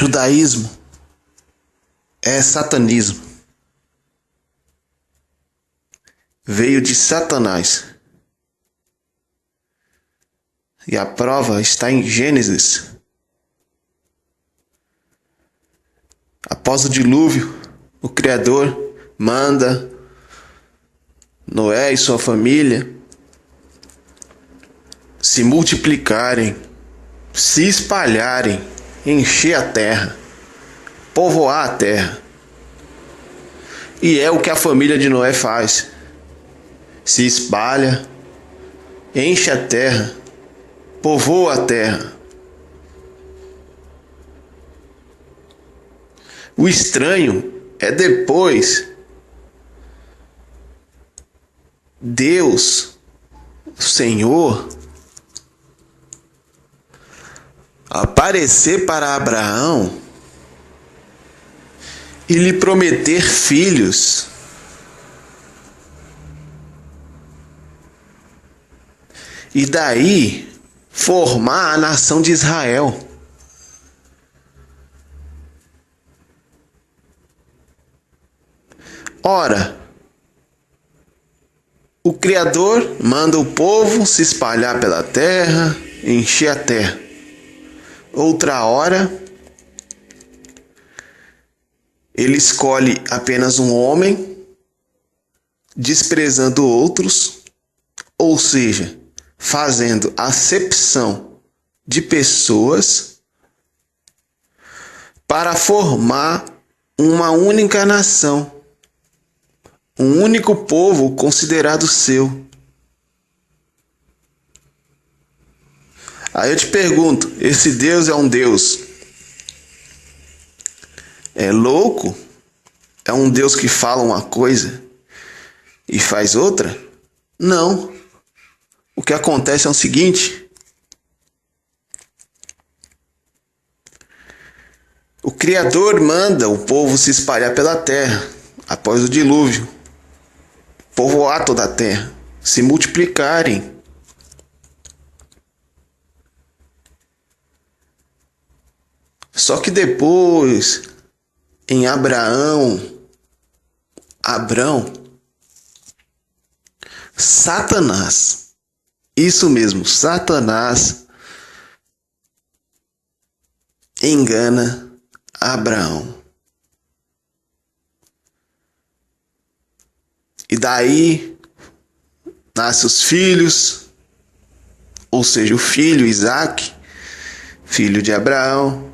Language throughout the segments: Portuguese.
Judaísmo é satanismo. Veio de Satanás. E a prova está em Gênesis. Após o dilúvio, o Criador manda Noé e sua família se multiplicarem, se espalharem, encher a terra, povoar a terra. E é o que a família de Noé faz. Se espalha, enche a terra, povoa a terra. O estranho é depois Deus, o Senhor, aparecer para Abraão e lhe prometer filhos. E daí formar a nação de Israel. Ora, o Criador manda o povo se espalhar pela terra, encher a terra. Outra hora, ele escolhe apenas um homem, desprezando outros, ou seja, fazendo acepção de pessoas para formar uma única nação, um único povo considerado seu. Aí eu te pergunto, esse Deus é um Deus louco? É um Deus que fala uma coisa e faz outra? Não. O que acontece é o seguinte: o Criador manda o povo se espalhar pela terra após o dilúvio, povoar toda a terra, se multiplicarem. Só que depois, em Abrão, Satanás, isso mesmo, Satanás engana Abraão. E daí nascem os filhos, ou seja, o filho Isaac, filho de Abraão.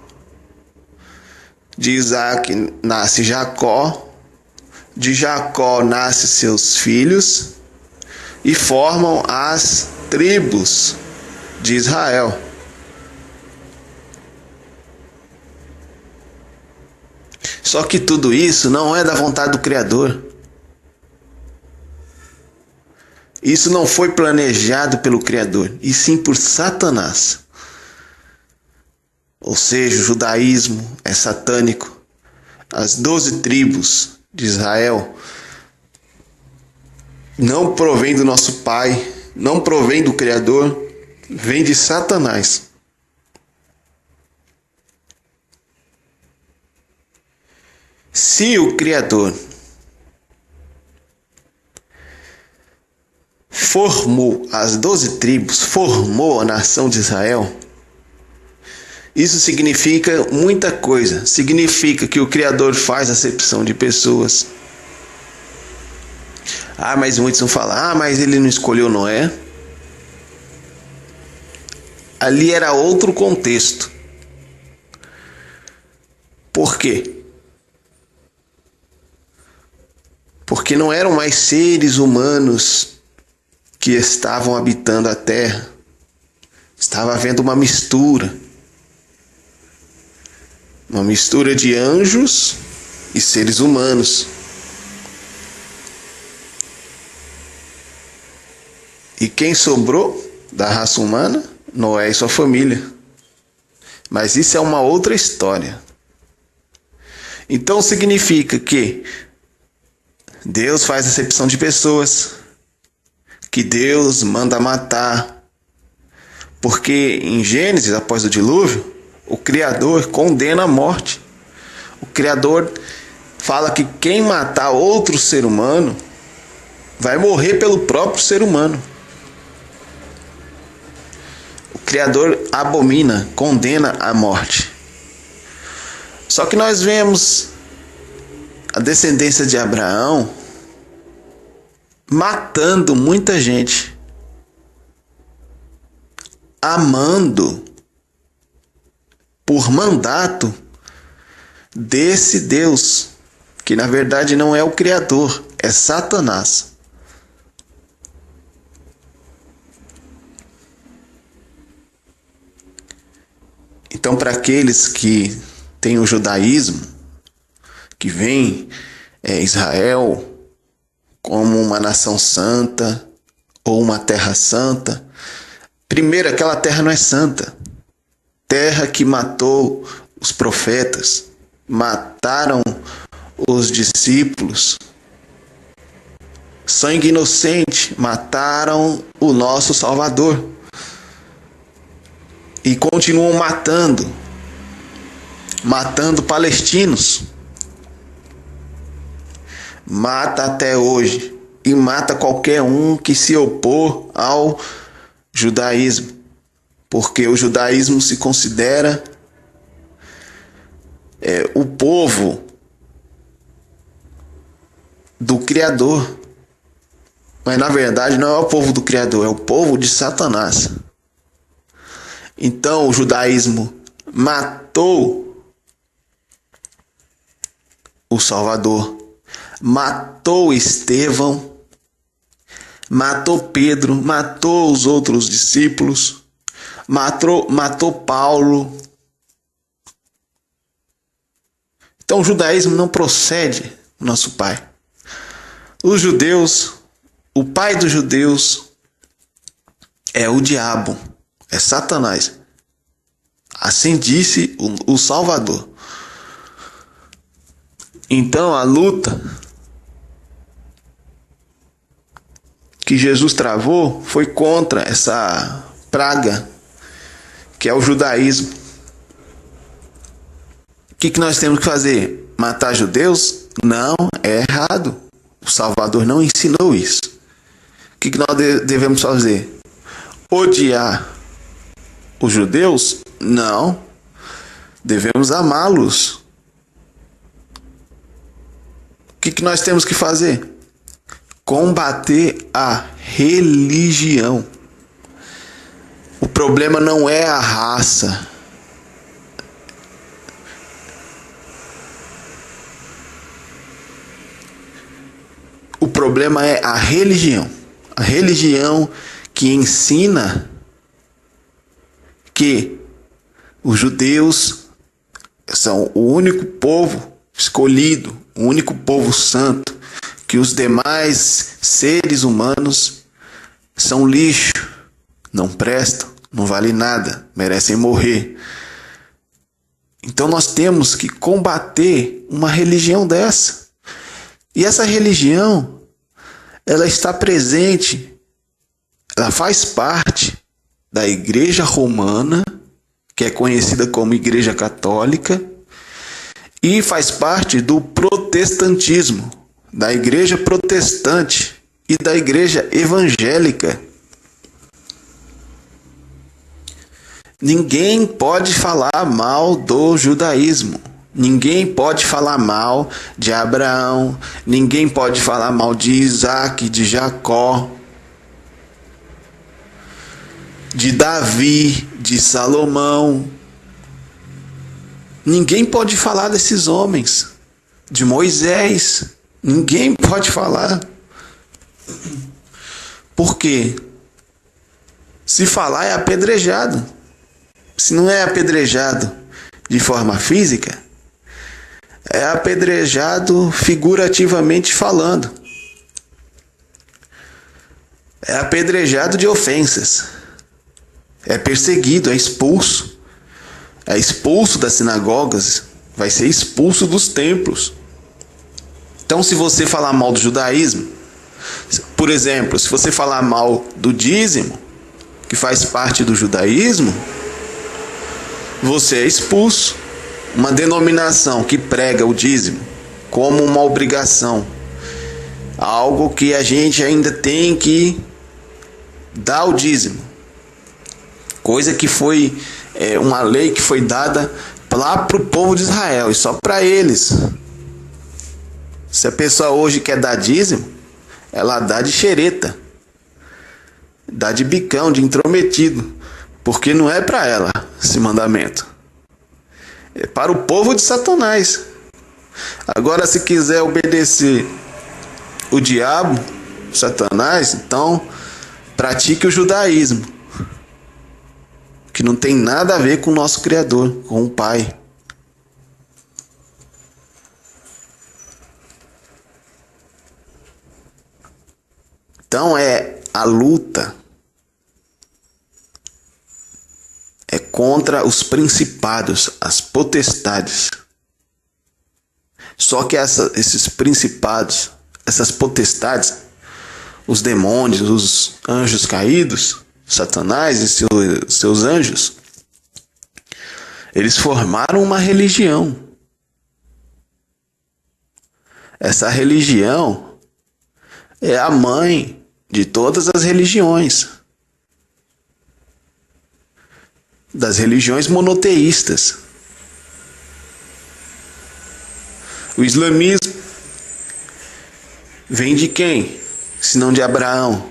De Isaac nasce Jacó, de Jacó nascem seus filhos e formam as tribos de Israel. Só que tudo isso não é da vontade do Criador. Isso não foi planejado pelo Criador, e sim por Satanás. Ou seja, o judaísmo é satânico. As 12 tribos de Israel não provém do nosso Pai, não provém do Criador, vem de Satanás. Se o Criador formou as 12 tribos, formou a nação de Israel, isso significa muita coisa. Significa que o Criador faz acepção de pessoas. Mas muitos vão falar, mas ele não escolheu Noé. Ali era outro contexto. Por quê? Porque não eram mais seres humanos que estavam habitando a terra. Estava havendo uma mistura. Uma mistura de anjos e seres humanos. E quem sobrou da raça humana? Noé e sua família. Mas isso é uma outra história. Então significa que Deus faz acepção de pessoas, que Deus manda matar. Porque em Gênesis, após o dilúvio, O Criador condena a morte. O Criador fala que quem matar outro ser humano vai morrer pelo próprio ser humano. O Criador abomina, condena a morte. Só que nós vemos a descendência de Abraão matando muita gente, amando por mandato desse Deus, que na verdade não é o Criador, é Satanás. Então, para aqueles que têm o judaísmo, que veem Israel como uma nação santa ou uma terra santa, primeiro, aquela terra não é santa. Terra que matou os profetas, mataram os discípulos. Sangue inocente, mataram o nosso Salvador. E continuam matando palestinos. Mata até hoje. E mata qualquer um que se opor ao judaísmo. Porque o judaísmo se considera o povo do Criador. Mas na verdade não é o povo do Criador, é o povo de Satanás. Então o judaísmo matou o Salvador, matou Estevão, matou Pedro, matou os outros discípulos, matou Paulo. Então o judaísmo não procede do nosso pai. Os judeus, o pai dos judeus é o diabo, é Satanás. Assim disse o Salvador. Então a luta que Jesus travou foi contra essa praga que é o judaísmo. O que nós temos que fazer? Matar judeus? Não, é errado. O Salvador não ensinou isso. O que nós devemos fazer? Odiar os judeus? Não. Devemos amá-los. O que nós temos que fazer? Combater a religião. O problema não é a raça. O problema é a religião. A religião que ensina que os judeus são o único povo escolhido, o único povo santo, que os demais seres humanos são lixo, não prestam, não valem nada, merecem morrer. Então nós temos que combater uma religião dessa. E essa religião, ela está presente, ela faz parte da Igreja Romana, que é conhecida como Igreja Católica, e faz parte do protestantismo, da Igreja Protestante e da Igreja Evangélica. Ninguém pode falar mal do judaísmo. Ninguém pode falar mal de Abraão, ninguém pode falar mal de Isaac, de Jacó, de Davi, de Salomão. Ninguém pode falar desses homens, de Moisés. Ninguém pode falar. Por quê? Se falar é apedrejado. Se não é apedrejado de forma física, é apedrejado figurativamente falando. É apedrejado de ofensas. É perseguido, é expulso. É expulso das sinagogas. Vai ser expulso dos templos. Então, se você falar mal do judaísmo, por exemplo, se você falar mal do dízimo, que faz parte do judaísmo, você é expulso. Uma denominação que prega o dízimo como uma obrigação, algo que a gente ainda tem que dar o dízimo, coisa que foi uma lei que foi dada lá para o povo de Israel e só para eles. Se a pessoa hoje quer dar dízimo, ela dá de xereta, dá de bicão, de intrometido, porque não é para ela esse mandamento, é para o povo de Satanás. Agora, se quiser obedecer o diabo, Satanás, então pratique o judaísmo, que não tem nada a ver com o nosso Criador, com o Pai. Então a luta é contra os principados, as potestades. Só que esses principados, essas potestades, os demônios, os anjos caídos, Satanás e seus anjos, eles formaram uma religião. Essa religião é a mãe de todas as religiões, das religiões monoteístas. O islamismo vem de quem? Senão de Abraão,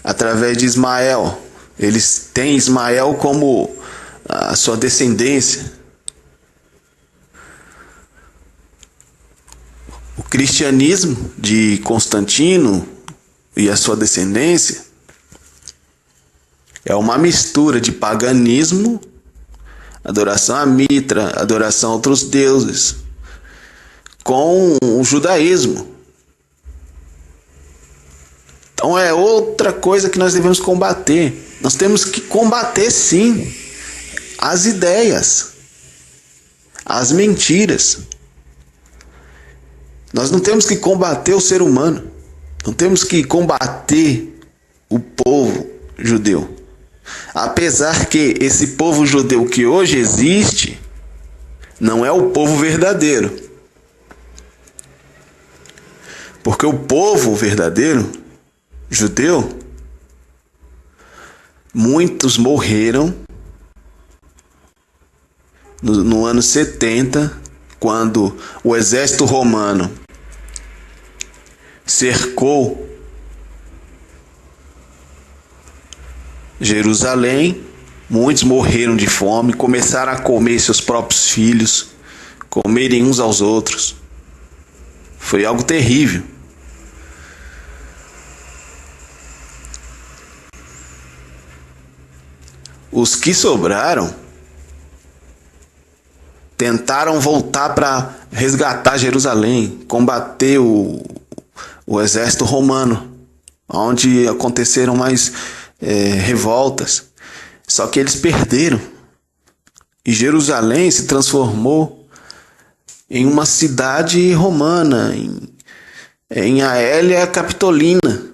através de Ismael. Eles têm Ismael como a sua descendência. O cristianismo de Constantino e a sua descendência é uma mistura de paganismo, adoração a Mitra, adoração a outros deuses, com o judaísmo. Então é outra coisa que nós devemos combater. Nós temos que combater, sim, as ideias, as mentiras. Nós não temos que combater o ser humano. Não temos que combater o povo judeu. Apesar que esse povo judeu que hoje existe não é o povo verdadeiro. Porque o povo verdadeiro, judeu, muitos morreram no ano 70, quando o exército romano cercou Jerusalém. Muitos morreram de fome, começaram a comer seus próprios filhos, comerem uns aos outros. Foi algo terrível. Os que sobraram tentaram voltar para resgatar Jerusalém, combater o exército romano, onde aconteceram mais revoltas. Só que eles perderam. E Jerusalém se transformou em uma cidade romana, em Aélia Capitolina.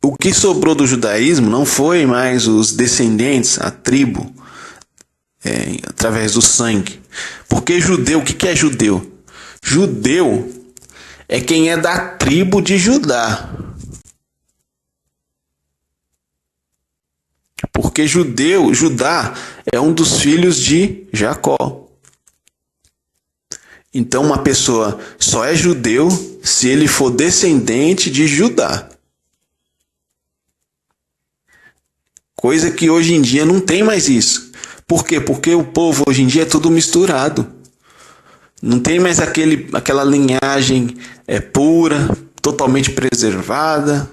O que sobrou do judaísmo não foi mais os descendentes, a tribo, através do sangue. Porque judeu, o que é judeu? Judeu é quem é da tribo de Judá. Porque Judá é um dos filhos de Jacó. Então uma pessoa só é judeu se ele for descendente de Judá. Coisa que hoje em dia não tem mais isso. Por quê? Porque o povo hoje em dia é tudo misturado. Não tem mais aquela linhagem pura, totalmente preservada.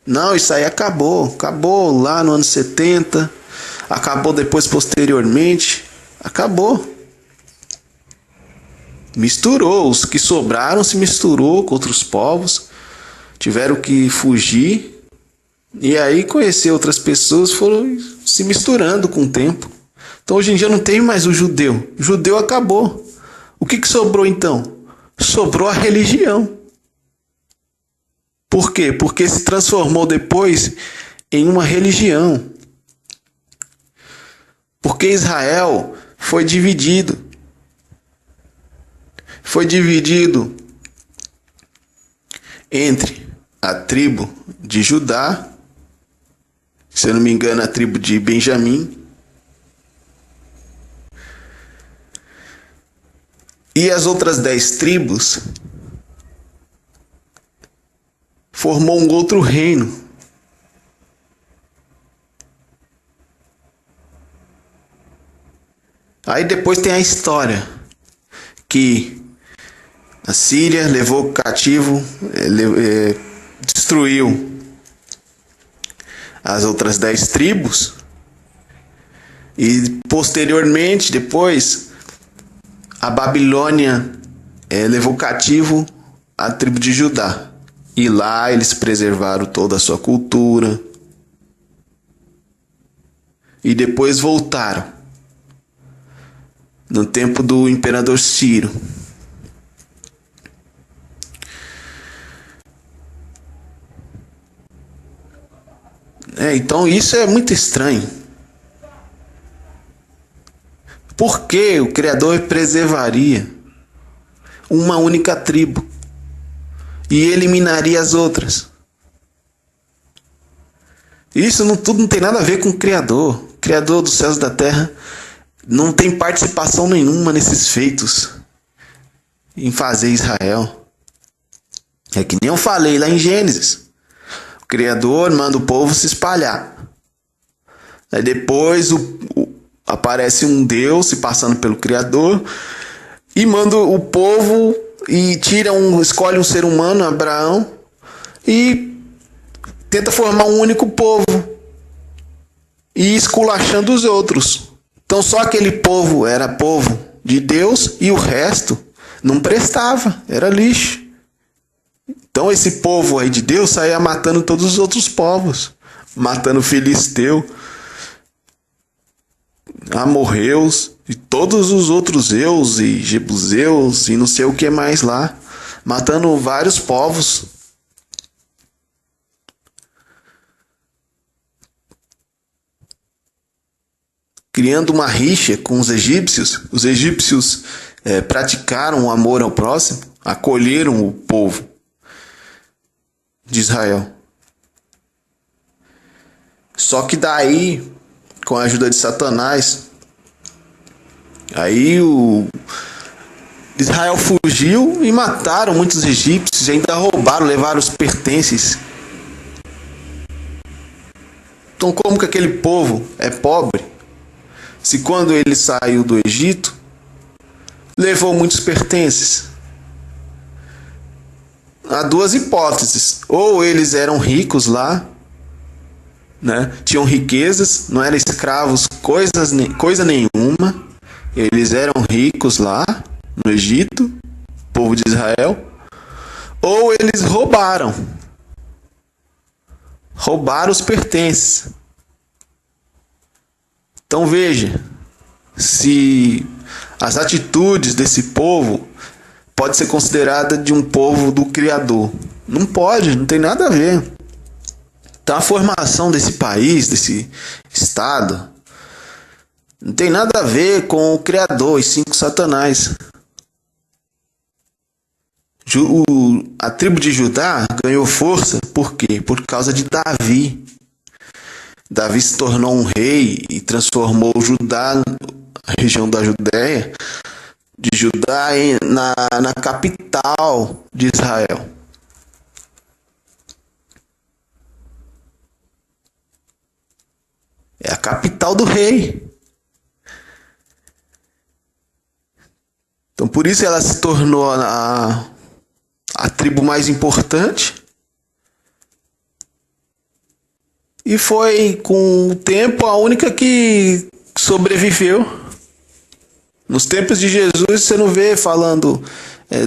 Não, isso aí acabou. Acabou lá no ano 70. Acabou depois, posteriormente. Acabou. Misturou. Os que sobraram se misturou com outros povos. Tiveram que fugir. E aí conhecer outras pessoas, foram se misturando com o tempo. Então hoje em dia não tem mais o judeu. O judeu acabou. O que sobrou então? Sobrou a religião. Por quê? Porque se transformou depois em uma religião. Porque Israel foi dividido. Foi dividido entre a tribo de Judá, se eu não me engano, a tribo de Benjamim, e as outras 10 tribos formou um outro reino. Aí depois tem a história que a Síria levou cativo, destruiu as outras 10 tribos e posteriormente, depois, a Babilônia levou cativo a tribo de Judá. E lá eles preservaram toda a sua cultura. E depois voltaram no tempo do imperador Ciro. Então isso é muito estranho. Por que o Criador preservaria uma única tribo e eliminaria as outras? Isso tudo não tem nada a ver com o Criador. O Criador dos céus e da terra não tem participação nenhuma nesses feitos em fazer Israel. É que nem eu falei lá em Gênesis. O Criador manda o povo se espalhar. Aí depois aparece um Deus se passando pelo Criador e manda o povo e escolhe um ser humano, Abraão, e tenta formar um único povo e esculachando os outros. Então só aquele povo era povo de Deus e o resto não prestava, era lixo. Então esse povo aí de Deus saía matando todos os outros povos, matando filisteu, amorreus e todos os outros eus e jebuseus e não sei o que mais lá, matando vários povos. Criando uma rixa com os egípcios. Os egípcios praticaram o amor ao próximo, acolheram o povo de Israel. Só que daí, com a ajuda de Satanás, aí Israel fugiu e mataram muitos egípcios e ainda roubaram, levaram os pertences. Então como que aquele povo é pobre? Se quando ele saiu do Egito, levou muitos pertences. Há duas hipóteses. Ou eles eram ricos lá, né? Tinham riquezas, não eram escravos, coisa nenhuma. Eles eram ricos lá no Egito, povo de Israel. Ou eles roubaram os pertences. Então veja, se as atitudes desse povo pode ser considerada de um povo do Criador. Não pode, não tem nada a ver. Então a formação desse país, desse estado, não tem nada a ver com o Criador, e sim com Satanás. A tribo de Judá ganhou força, por quê? Por causa de Davi. Davi se tornou um rei e transformou Judá, a região da Judéia, de Judá na capital de Israel. É a capital do rei. Então por isso ela se tornou a tribo mais importante. E foi, com o tempo, a única que sobreviveu. Nos tempos de Jesus, você não vê falando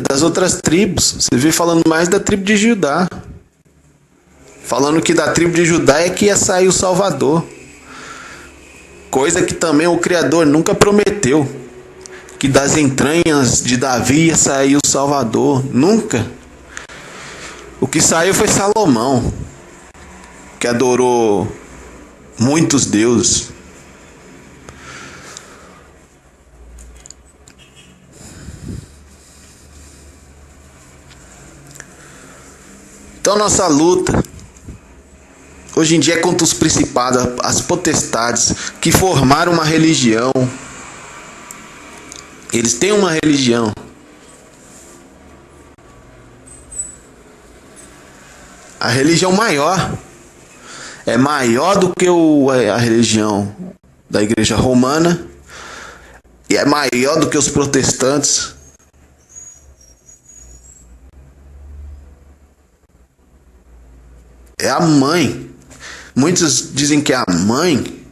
das outras tribos. Você vê falando mais da tribo de Judá. Falando que da tribo de Judá é que ia sair o Salvador. Coisa que também o Criador nunca prometeu. Que das entranhas de Davi ia sair o Salvador. Nunca. O que saiu foi Salomão, que adorou muitos deuses. Então nossa luta hoje em dia é contra os principados, as potestades que formaram uma religião. Eles têm uma religião. A religião maior é maior do que a religião da Igreja Romana e é maior do que os protestantes. É a mãe. Muitos dizem que a mãe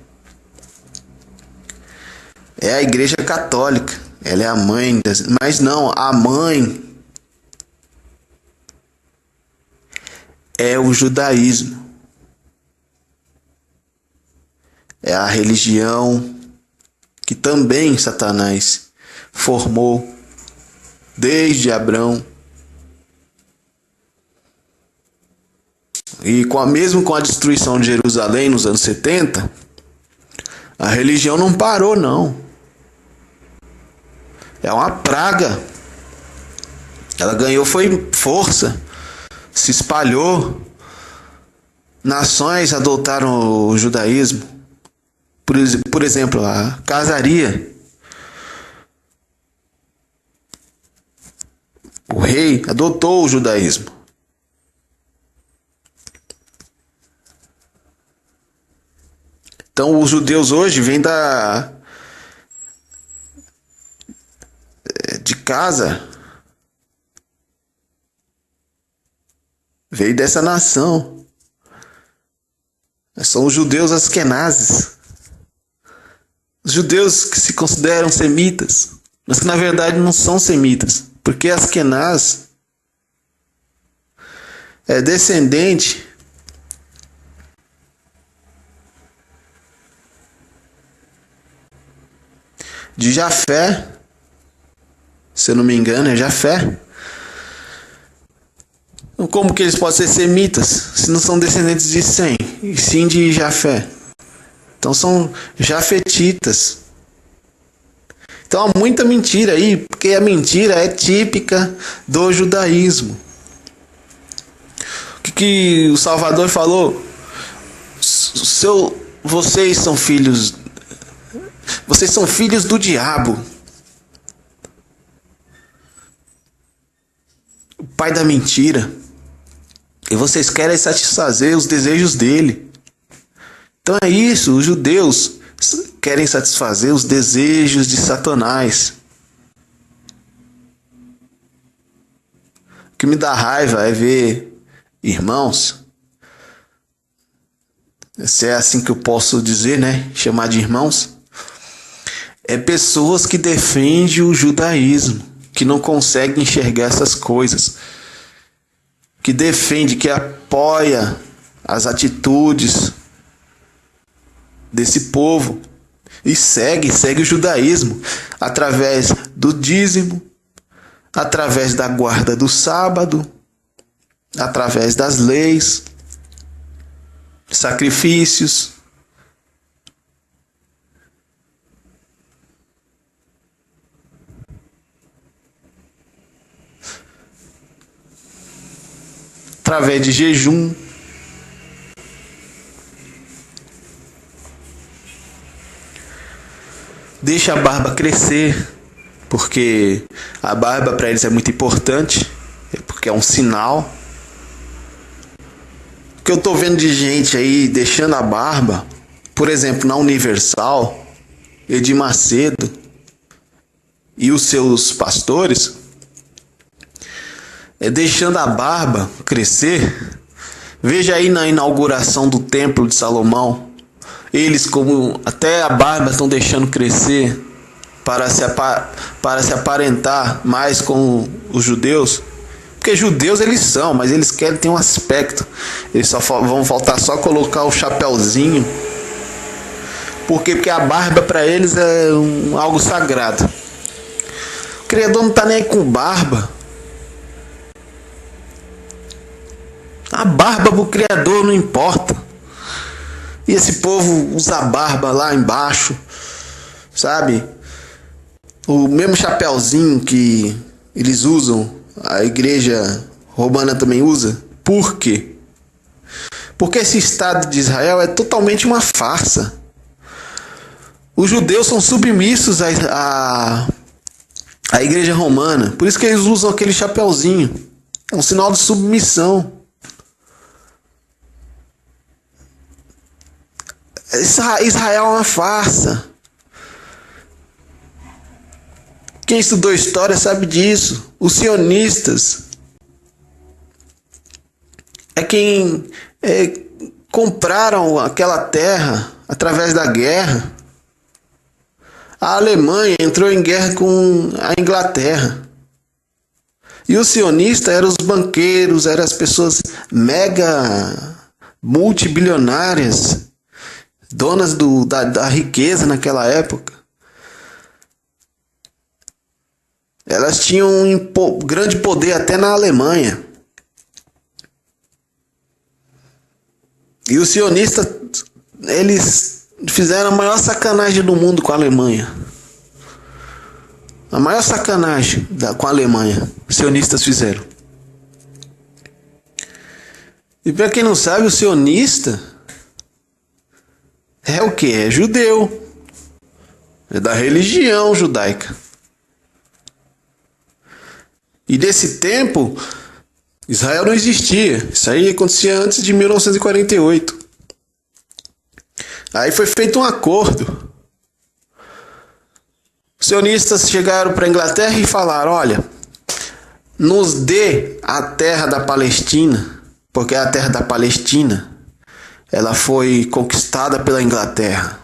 é a Igreja Católica. Ela é a mãe, mas não, a mãe é o judaísmo. É a religião que também Satanás formou desde Abraão. E mesmo com a destruição de Jerusalém nos anos 70, a religião não parou, não. É uma praga. Ela ganhou foi força, se espalhou. Nações adotaram o judaísmo. Por exemplo, a casaria. O rei adotou o judaísmo. Então os judeus hoje vêm de casa, veio dessa nação. São os judeus askenazes, os judeus que se consideram semitas, mas que na verdade não são semitas, porque Askenaz é descendente de Jafé, se eu não me engano, é Jafé. Como que eles podem ser semitas se não são descendentes de Sem, e sim de Jafé? Então são jafetitas. Então há muita mentira aí, porque a mentira é típica do judaísmo. O que o Salvador falou? Vocês são filhos do diabo. O pai da mentira. E vocês querem satisfazer os desejos dele. Então é isso, os judeus querem satisfazer os desejos de Satanás. O que me dá raiva é ver irmãos, se é assim que eu posso dizer, né? Chamar de irmãos. É pessoas que defendem o judaísmo, que não conseguem enxergar essas coisas. Que defende, que apoia as atitudes desse povo e segue o judaísmo através do dízimo, através da guarda do sábado, através das leis, sacrifícios. Através de jejum. Deixa a barba crescer, porque a barba para eles é muito importante, porque é um sinal. O que eu tô vendo de gente aí deixando a barba, por exemplo, na Universal, Edir Macedo e os seus pastores, deixando a barba crescer. Veja aí na inauguração do Templo de Salomão, eles como até a barba estão deixando crescer para se aparentar mais com os judeus. Porque judeus eles são, mas eles querem ter um aspecto. Eles só vão faltar só colocar o chapéuzinho. Por quê? Porque a barba para eles é algo sagrado. O Criador não está nem aí com barba. A barba pro Criador não importa. E esse povo usa barba lá embaixo, sabe? O mesmo chapéuzinho que eles usam, a igreja romana também usa. Por quê? Porque esse Estado de Israel é totalmente uma farsa. Os judeus são submissos à igreja romana. Por isso que eles usam aquele chapéuzinho. É um sinal de submissão. Israel é uma farsa. Quem estudou história sabe disso. Os sionistas é quem compraram aquela terra através da guerra. A Alemanha entrou em guerra com a Inglaterra. E os sionistas eram os banqueiros, eram as pessoas mega multibilionárias, donas da riqueza naquela época. Elas tinham um grande poder até na Alemanha. E os sionistas, eles fizeram a maior sacanagem do mundo com a Alemanha. A maior sacanagem com a Alemanha, os sionistas fizeram. E para quem não sabe, o sionista é o que? É judeu. É da religião judaica. E desse tempo, Israel não existia. Isso aí acontecia antes de 1948. Aí foi feito um acordo. Os sionistas chegaram para a Inglaterra e falaram: olha, nos dê a terra da Palestina, porque a terra da Palestina ela foi conquistada pela Inglaterra.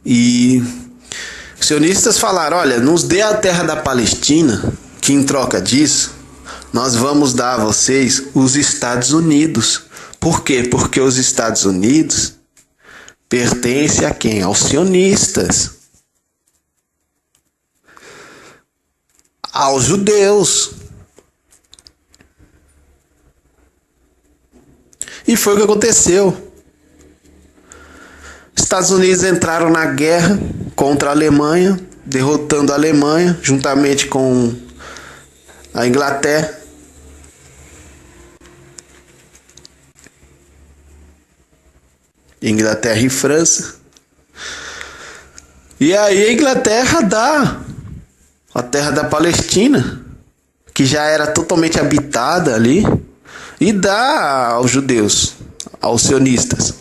E os sionistas falaram: olha, nos dê a terra da Palestina, que em troca disso, nós vamos dar a vocês os Estados Unidos. Por quê? Porque os Estados Unidos pertencem a quem? Aos sionistas. Aos judeus. E foi o que aconteceu. Estados Unidos entraram na guerra contra a Alemanha, derrotando a Alemanha, juntamente com a Inglaterra. Inglaterra e França. E aí a Inglaterra dá a terra da Palestina, que já era totalmente habitada ali, e dá aos judeus, aos sionistas.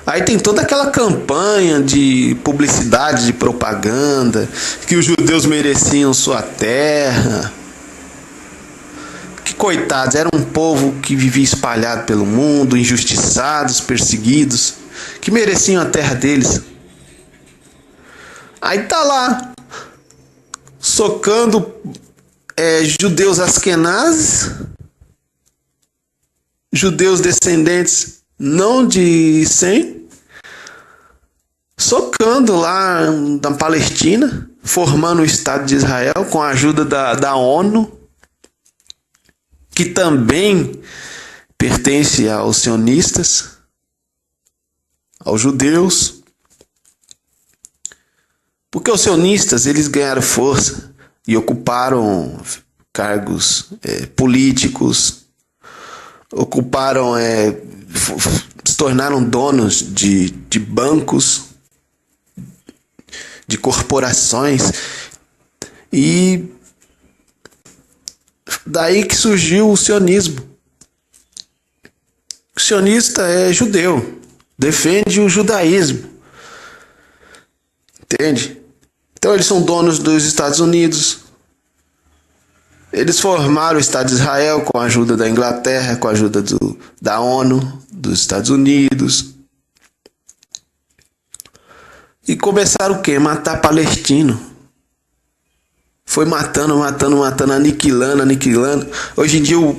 Aí tem toda aquela campanha de publicidade, de propaganda, que os judeus mereciam sua terra. Que coitados, era um povo que vivia espalhado pelo mundo, injustiçados, perseguidos, que mereciam a terra deles. Aí tá lá, socando judeus askenazes, judeus descendentes não de Sem, socando lá na Palestina, formando o Estado de Israel com a ajuda da ONU, que também pertence aos sionistas, aos judeus. Porque os sionistas, eles ganharam força e ocuparam cargos políticos, ocuparam, se tornaram donos de bancos, de corporações, e daí que surgiu o sionismo. O sionista é judeu, defende o judaísmo, entende? Então eles são donos dos Estados Unidos. Eles formaram o Estado de Israel com a ajuda da Inglaterra, com a ajuda da ONU, dos Estados Unidos. E começaram o quê? Matar palestino. Foi matando, aniquilando. Hoje em dia o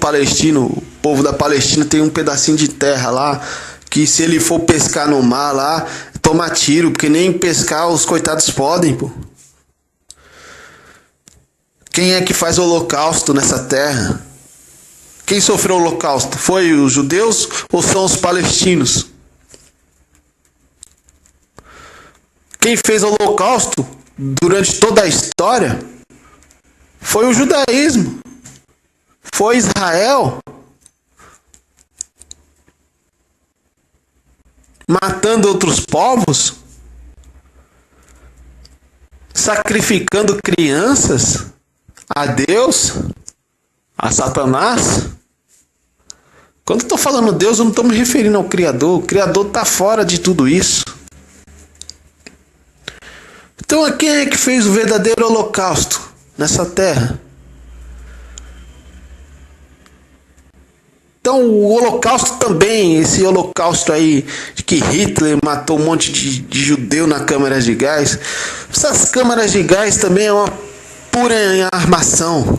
povo da Palestina tem um pedacinho de terra lá que se ele for pescar no mar lá, toma tiro, porque nem pescar os coitados podem, pô. Quem é que faz holocausto nessa terra? Quem sofreu o holocausto? Foi os judeus ou são os palestinos? Quem fez o holocausto durante toda a história foi o judaísmo. Foi Israel. Matando outros povos. Sacrificando crianças a Deus, a Satanás. Quando eu estou falando Deus, eu não estou me referindo ao Criador. O Criador está fora de tudo isso. Então, quem é que fez o verdadeiro holocausto nessa terra? Então, o holocausto também, esse holocausto aí, de que Hitler matou um monte de judeu na câmara de gás. Essas câmaras de gás também é uma pura armação.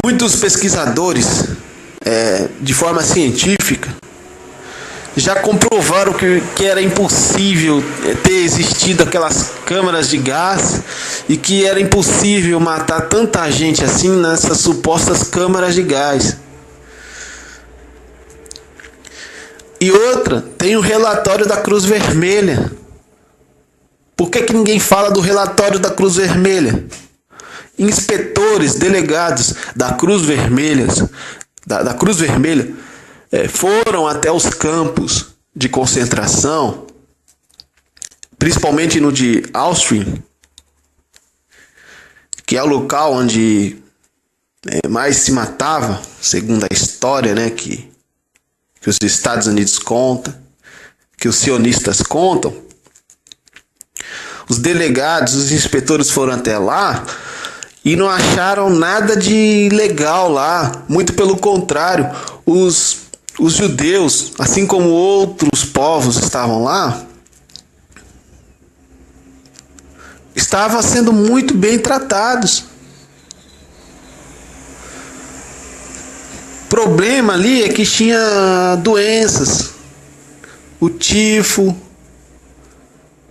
Muitos pesquisadores, de forma científica, já comprovaram que era impossível ter existido aquelas câmaras de gás e que era impossível matar tanta gente assim nessas supostas câmaras de gás. E outra, tem o relatório da Cruz Vermelha. Por que ninguém fala do relatório da Cruz Vermelha? Inspetores, delegados da Cruz Vermelha, da Cruz Vermelha, foram até os campos de concentração, principalmente no de Auschwitz, que é o local onde mais se matava, segundo a história, né, que os Estados Unidos contam, que os sionistas contam. Os delegados, os inspetores foram até lá e não acharam nada de legal lá. Muito pelo contrário, os judeus, assim como outros povos estavam lá, estavam sendo muito bem tratados. O problema ali é que tinha doenças, o tifo,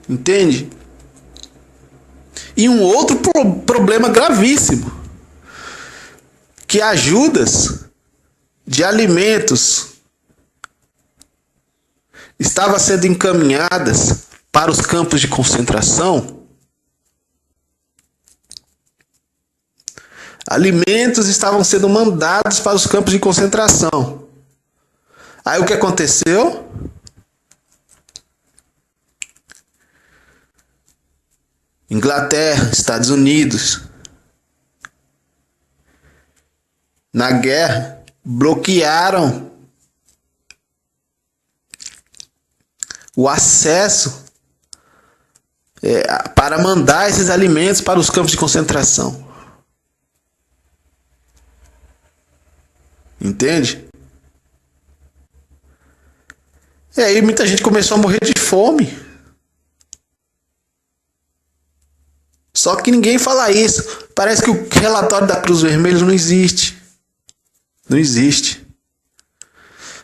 entende? E um outro problema gravíssimo, que ajudas de alimentos estavam sendo encaminhadas para os campos de concentração. Alimentos estavam sendo mandados para os campos de concentração. Aí o que aconteceu? Inglaterra, Estados Unidos, na guerra, bloquearam o acesso para mandar esses alimentos para os campos de concentração. Entende? E aí muita gente começou a morrer de fome. Só que ninguém fala isso. Parece que o relatório da Cruz Vermelha não existe. Não existe.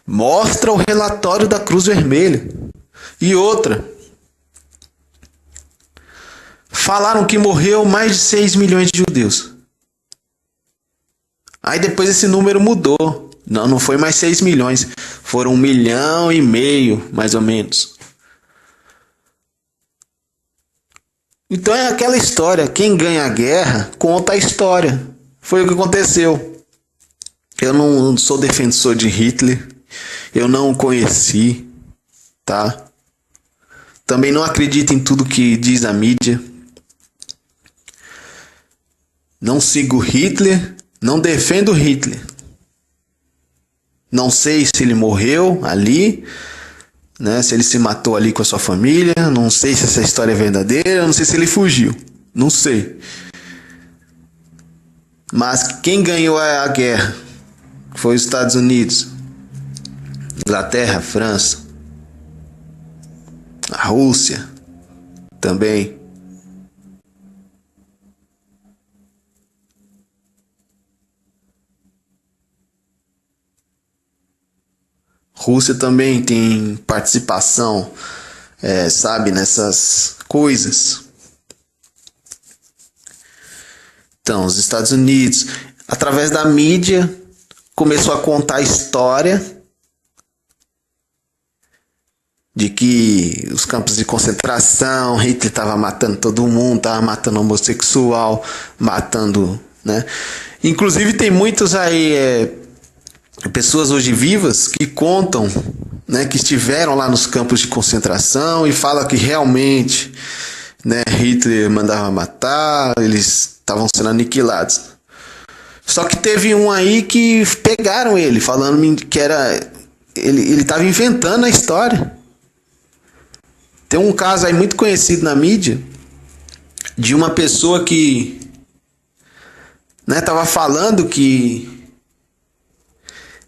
Mostra o relatório da Cruz Vermelha. E outra. Falaram que morreu mais de 6 milhões de judeus. Aí depois esse número mudou. Não foi mais 6 milhões. Foram 1,5 milhão, mais ou menos. Então é aquela história. Quem ganha a guerra, conta a história. Foi o que aconteceu. Eu não sou defensor de Hitler. Eu não o conheci. Tá? Também não acredito em tudo que diz a mídia. Não sigo Hitler. Não defendo Hitler. Não sei se ele morreu ali, né? Se ele se matou ali com a sua família. Não sei se essa história é verdadeira. Não sei se ele fugiu. Não sei. Mas quem ganhou a guerra foi os Estados Unidos, Inglaterra, França, a Rússia também. Rússia também tem participação, sabe, nessas coisas. Então, os Estados Unidos, através da mídia, começou a contar a história de que os campos de concentração, Hitler estava matando todo mundo, estava matando homossexual, matando, né? Inclusive tem muitos aí, pessoas hoje vivas que contam, né, que estiveram lá nos campos de concentração e falam que realmente, né, Hitler mandava matar, eles estavam sendo aniquilados. Só que teve um aí que pegaram ele, falando que ele estava inventando a história. Tem um caso aí muito conhecido na mídia de uma pessoa que, né, estava falando que,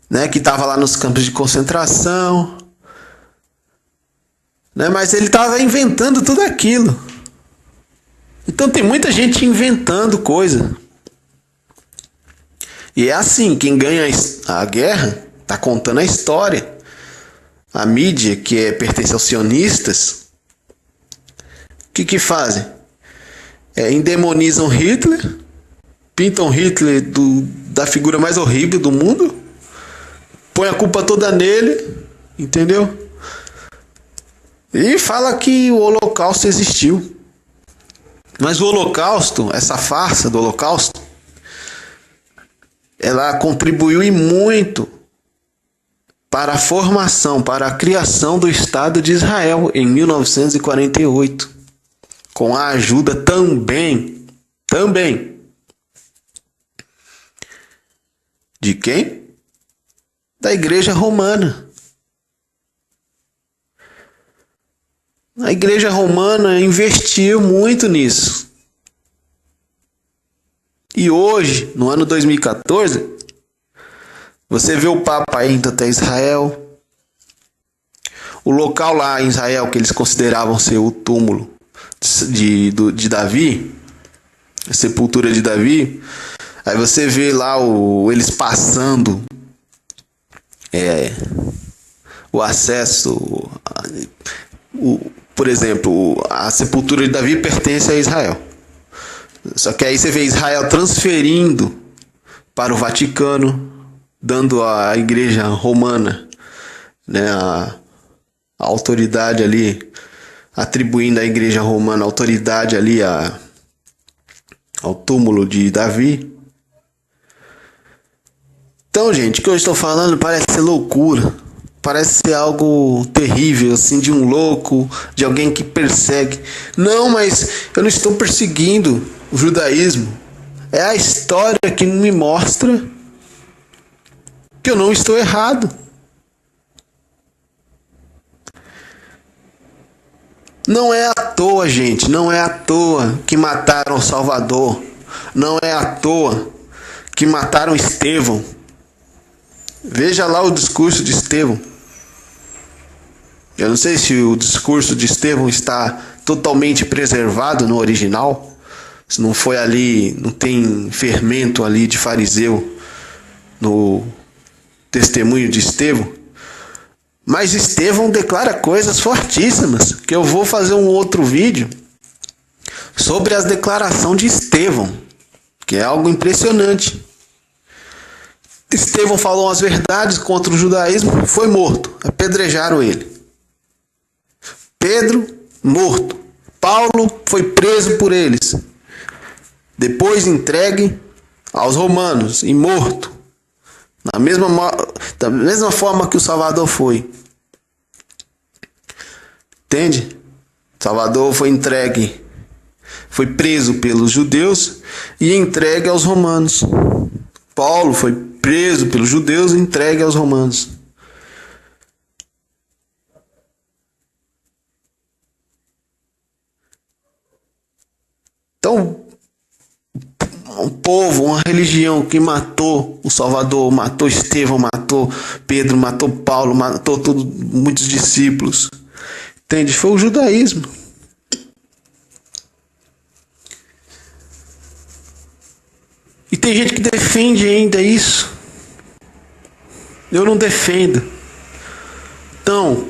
né, que estava lá nos campos de concentração, né, mas ele estava inventando tudo aquilo. Então tem muita gente inventando coisa. E é assim, quem ganha a guerra está contando a história. A mídia, que pertence aos sionistas, o que fazem? Endemonizam Hitler, pintam Hitler da figura mais horrível do mundo, põe a culpa toda nele, entendeu? E fala que o Holocausto existiu. Mas o Holocausto, essa farsa do Holocausto, ela contribuiu e muito para a formação, para a criação do Estado de Israel em 1948, com a ajuda também, de quem? Da Igreja Romana. A Igreja Romana investiu muito nisso. E hoje, no ano 2014, você vê o Papa indo até Israel. O local lá em Israel que eles consideravam ser o túmulo de Davi, a sepultura de Davi. Aí você vê lá eles passando o acesso. Por exemplo, a sepultura de Davi pertence a Israel. Só que aí você vê Israel transferindo para o Vaticano, dando à Igreja Romana, né, a autoridade ali, atribuindo à Igreja Romana a autoridade ali ao túmulo de Davi. Então, gente, o que eu estou falando parece ser loucura. Parece ser algo terrível, assim, de um louco, de alguém que persegue. Não, mas eu não estou perseguindo o judaísmo. É a história que me mostra que eu não estou errado. Não é à toa, gente, não é à toa que mataram o Salvador. Não é à toa que mataram Estevão. Veja lá o discurso de Estevão. Eu não sei se o discurso de Estevão está totalmente preservado no original. Se não foi ali, não tem fermento ali de fariseu no testemunho de Estevão. Mas Estevão declara coisas fortíssimas, que eu vou fazer um outro vídeo sobre as declarações de Estevão, que é algo impressionante. Estevão falou as verdades contra o judaísmo, foi morto, apedrejaram ele. Pedro, morto. Paulo foi preso por eles. Depois entregue aos romanos e morto. Da mesma forma que o Salvador foi. Entende? Salvador foi entregue. Foi preso pelos judeus e entregue aos romanos. Paulo foi preso pelos judeus e entregue aos romanos. Então, um povo, uma religião que matou o Salvador, matou Estevão, matou Pedro, matou Paulo, matou muitos discípulos. Entende? Foi o judaísmo. E tem gente que defende ainda isso. Eu não defendo. Então,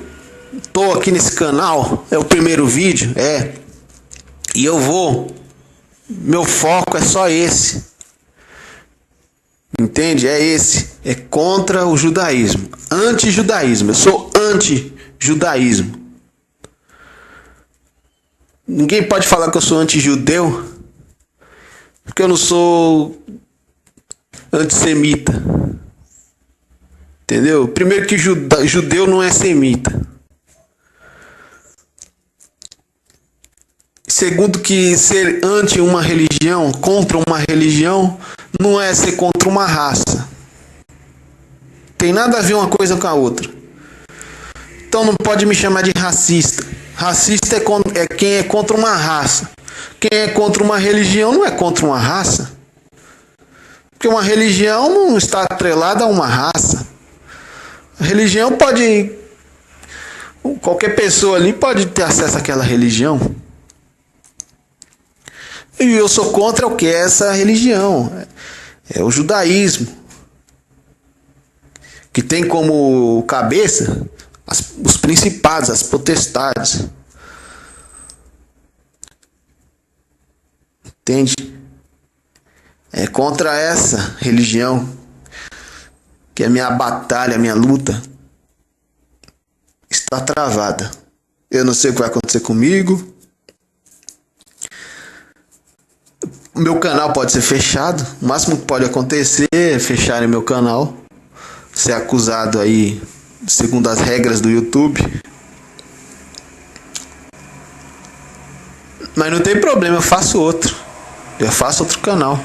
tô aqui nesse canal, é o primeiro vídeo, e meu foco é só esse, entende? É esse, é contra o judaísmo, anti-judaísmo, eu sou anti-judaísmo. Ninguém pode falar que eu sou anti-judeu, porque eu não sou antissemita, entendeu? Primeiro que judeu não é semita. Segundo que ser anti uma religião, contra uma religião, não é ser contra uma raça. Tem nada a ver uma coisa com a outra. Então não pode me chamar de racista. Racista é quem é contra uma raça. Quem é contra uma religião não é contra uma raça. Porque uma religião não está atrelada a uma raça. A religião pode... Qualquer pessoa ali pode ter acesso àquela religião. E eu sou contra o que é essa religião. É o judaísmo. Que tem como cabeça os principados, as potestades. Entende? É contra essa religião que a minha batalha, a minha luta está travada. Eu não sei o que vai acontecer comigo. O meu canal pode ser fechado. O máximo que pode acontecer é fecharem meu canal. Ser acusado aí, segundo as regras do YouTube. Mas não tem problema, eu faço outro. Eu faço outro canal.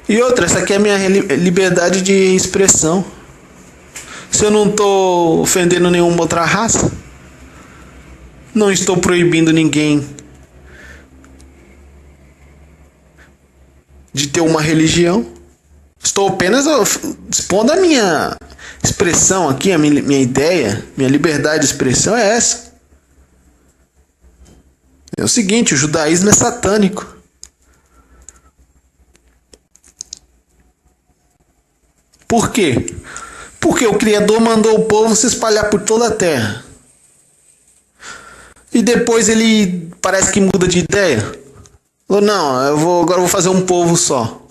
E outra, essa aqui é a minha liberdade de expressão. Se eu não estou ofendendo nenhuma outra raça, não estou proibindo ninguém de ter uma religião. Estou apenas expondo a minha expressão aqui, a minha ideia, minha liberdade de expressão é essa. É o seguinte, o judaísmo é satânico. Por quê? Porque o Criador mandou o povo se espalhar por toda a terra. E depois ele parece que muda de ideia. Ou não, agora eu vou fazer um povo só.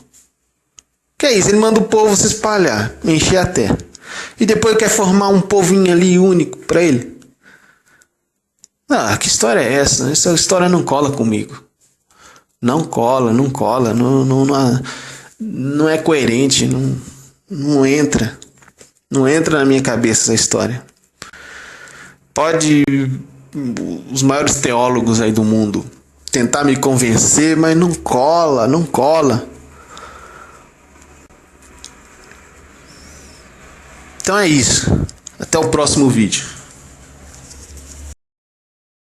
Que é isso? Ele manda o povo se espalhar, encher a terra. E depois quer formar um povinho ali único para ele. Ah, que história é essa? Essa história não cola comigo. Não cola, não é coerente, não entra. Não entra na minha cabeça essa história. Pode os maiores teólogos aí do mundo tentar me convencer, mas não cola. Então é isso. Até o próximo vídeo.